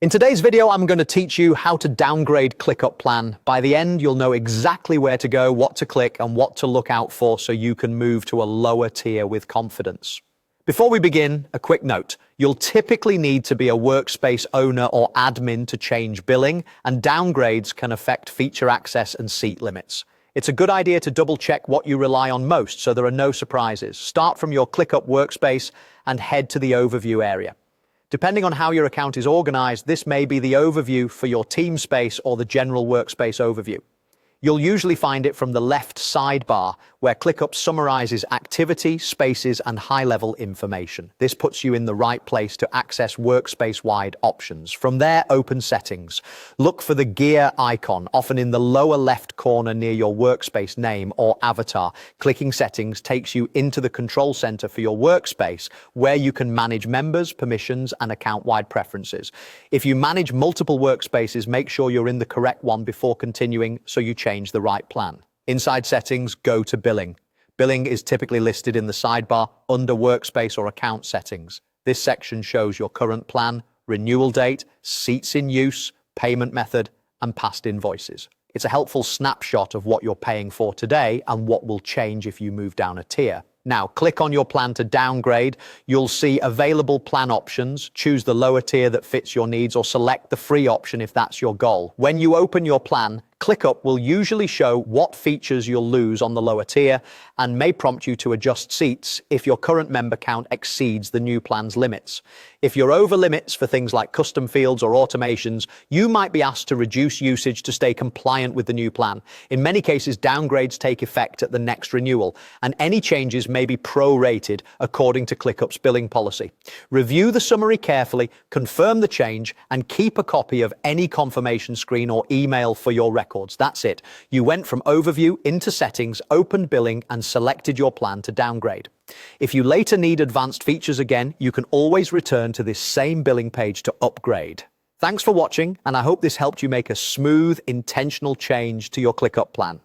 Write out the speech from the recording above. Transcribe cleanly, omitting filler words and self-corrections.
In today's video, I'm going to teach you how to downgrade ClickUp plan. By the end, you'll know exactly where to go, what to click, and what to look out for so you can move to a lower tier with confidence. Before we begin, a quick note. You'll typically need to be a workspace owner or admin to change billing, and downgrades can affect feature access and seat limits. It's a good idea to double-check what you rely on most so there are no surprises. Start from your ClickUp workspace and head to the overview area. Depending on how your account is organized, this may be the overview for your team space or the general workspace overview. You'll usually find it from the left sidebar, where ClickUp summarizes activity, spaces, and high-level information. This puts you in the right place to access workspace-wide options. From there, open Settings. Look for the gear icon, often in the lower left corner near your workspace name or avatar. Clicking Settings takes you into the control center for your workspace, where you can manage members, permissions, and account-wide preferences. If you manage multiple workspaces, make sure you're in the correct one before continuing so you change the right plan. Inside Settings, go to Billing. Billing is typically listed in the sidebar under Workspace or Account Settings. This section shows your current plan, renewal date, seats in use, payment method, and past invoices. It's a helpful snapshot of what you're paying for today and what will change if you move down a tier. Now, click on your plan to downgrade. You'll see available plan options. Choose the lower tier that fits your needs or select the free option if that's your goal. When you open your plan, ClickUp will usually show what features you'll lose on the lower tier and may prompt you to adjust seats if your current member count exceeds the new plan's limits. If you're over limits for things like custom fields or automations, you might be asked to reduce usage to stay compliant with the new plan. In many cases, downgrades take effect at the next renewal, and any changes may be prorated according to ClickUp's billing policy. Review the summary carefully, confirm the change, and keep a copy of any confirmation screen or email for your records. That's it. You went from overview into settings, opened billing, and selected your plan to downgrade. If you later need advanced features again, you can always return to this same billing page to upgrade. Thanks for watching, and I hope this helped you make a smooth, intentional change to your ClickUp plan.